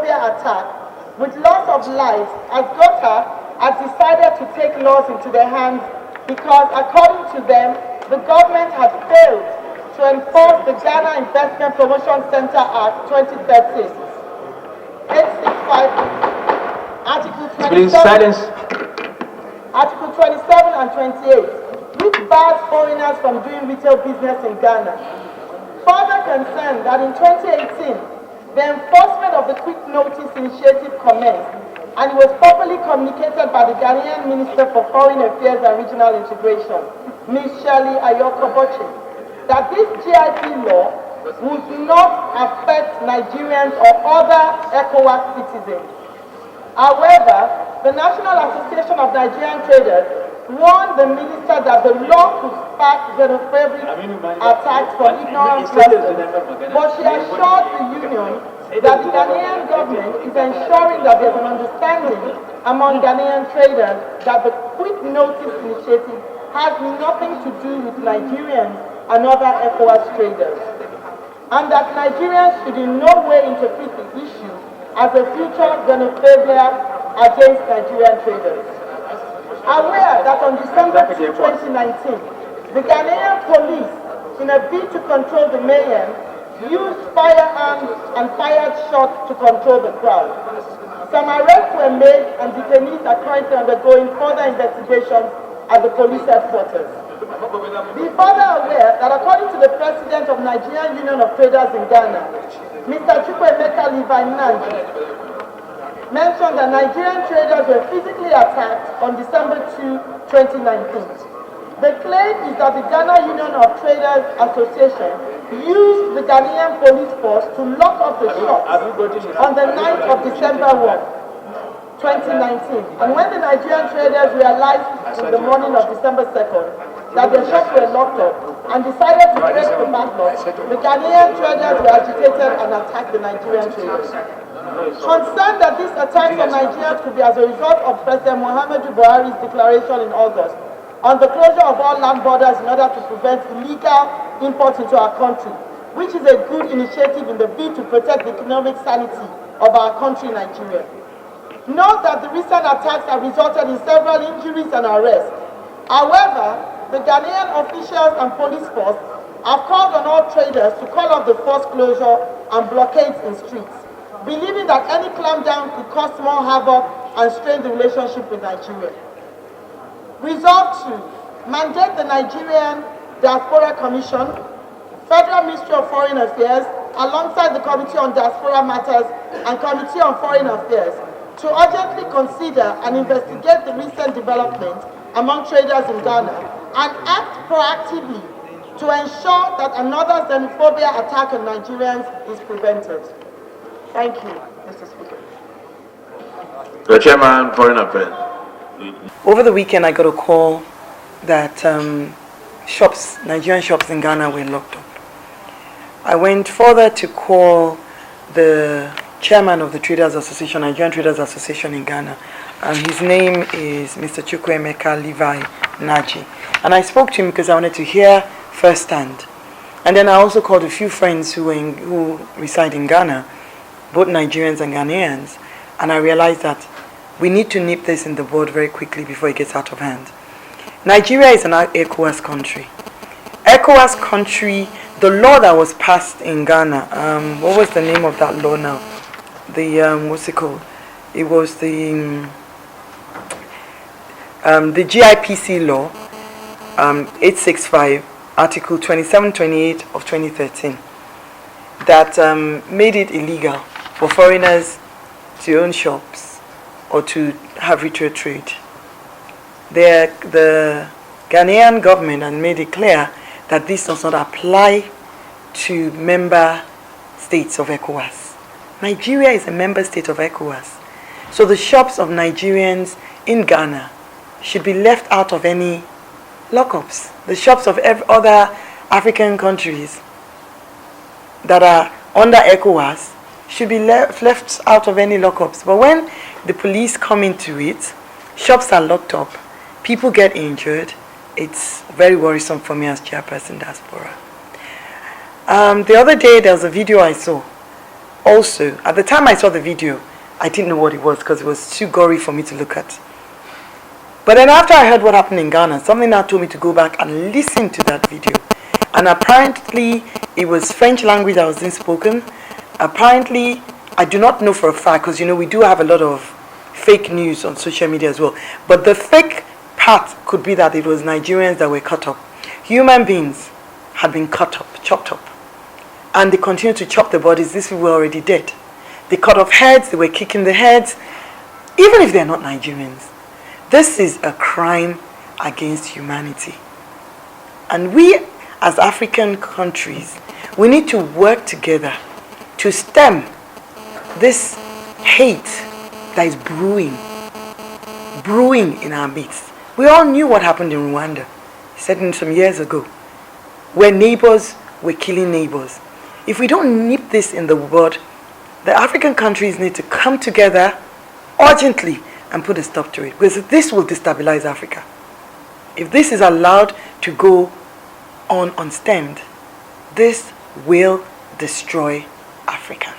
xenophobia attack with loss of lives as Gota has decided to take laws into their hands because, according to them, the government had failed to enforce the Ghana Investment Promotion Center Act 2013, 865, Article 27, please, silence. Article 27 and 28, which bars foreigners from doing retail business in Ghana. Further concerned that in 2018, the enforcement of the Quick Notice Initiative commenced, and it was properly communicated by the Ghanaian Minister for Foreign Affairs and Regional Integration, Ms. Shirley Ayokobochi, that this GIP law would not affect Nigerians or other ECOWAS citizens. However, the National Association of Nigerian Traders warned the minister that the law could spark xenophobic attacks from ignorant persons, but she assured the union that the Ghanaian government is ensuring that there's an understanding among Ghanaian traders that the Quick Notice Initiative has nothing to do with Nigerians and other ECOWAS traders, and that Nigerians should in no way interpret the issue as a future xenophobia against Nigerian traders. Aware that on December 2, 2019, the Ghanaian police, in a bid to control the mayhem, used firearms and fired shots to control the crowd. Some arrests were made and detainees are currently undergoing further investigations at the police headquarters. Be further aware that according to the president of Nigerian Union of Traders in Ghana, Mr. Chukwuemeka Levi Nanji, mentioned that Nigerian traders were physically attacked on December 2, 2019. The claim is that the Ghana Union of Traders Association used the Ghanaian police force to lock up the shops on the 9th of December 2019. And when the Nigerian traders realized in the morning of December 2nd that their shops were locked up and decided to break the padlock, the Ghanaian traders were agitated and attacked the Nigerian traders. Concerned that these attacks on Nigerians could be as a result of President Muhammadu Buhari's declaration in August on the closure of all land borders in order to prevent illegal imports into our country, which is a good initiative in the bid to protect the economic sanity of our country, Nigeria. Note that the recent attacks have resulted in several injuries and arrests. However, the Ghanaian officials and police force have called on all traders to call off the forced closure and blockades in streets, believing that any clampdown could cause more havoc and strain the relationship with Nigeria. Resolve 2. Mandate the Nigerian Diaspora Commission, Federal Ministry of Foreign Affairs, alongside the Committee on Diaspora Matters and Committee on Foreign Affairs, to urgently consider and investigate the recent developments among traders in Ghana and act proactively to ensure that another xenophobia attack on Nigerians is prevented. Thank you, Mr. Speaker. The Chairman, Foreign Affairs. Over the weekend, I got a call that Nigerian shops in Ghana were locked up. I went further to call the chairman of the Traders Association, Nigerian Traders Association in Ghana, and his name is Mr. Chukwuemeka Levi Naji. And I spoke to him because I wanted to hear firsthand. And then I also called a few friends who reside in Ghana, both Nigerians and Ghanaians, and I realized that we need to nip this in the bud very quickly before it gets out of hand. Nigeria is an ECOWAS country. ECOWAS country, the law that was passed in Ghana, what was the name of that law now? What's it called? It was the GIPC law, 865, Article 2728 of 2013, that made it illegal for foreigners to own shops or to have retail trade. The Ghanaian government had made it clear that this does not apply to member states of ECOWAS. Nigeria is a member state of ECOWAS. So the shops of Nigerians in Ghana should be left out of any lockups. The shops of other African countries that are under ECOWAS should be left out of any lockups. But when the police come into it, shops are locked up, people get injured. It's very worrisome for me as chairperson diaspora. The other day there was a video I saw also, at the time I saw the video, I didn't know what it was because it was too gory for me to look at. But then after I heard what happened in Ghana, something now told me to go back and listen to that video. And apparently, it was French language that was being spoken. Apparently, I do not know for a fact, because we do have a lot of fake news on social media as well. But the fake part could be that it was Nigerians that were cut up. Human beings had been cut up, chopped up. And they continued to chop the bodies. These people were already dead. They cut off heads, they were kicking the heads, even if they're not Nigerians. This is a crime against humanity. And we, as African countries, we need to work together to stem this hate that is brewing in our midst. We all knew what happened in Rwanda, certain some years ago, where neighbors were killing neighbors. If we don't nip this in the bud, the African countries need to come together urgently and put a stop to it, because this will destabilize Africa. If this is allowed to go on unstemmed, this will destroy Africa.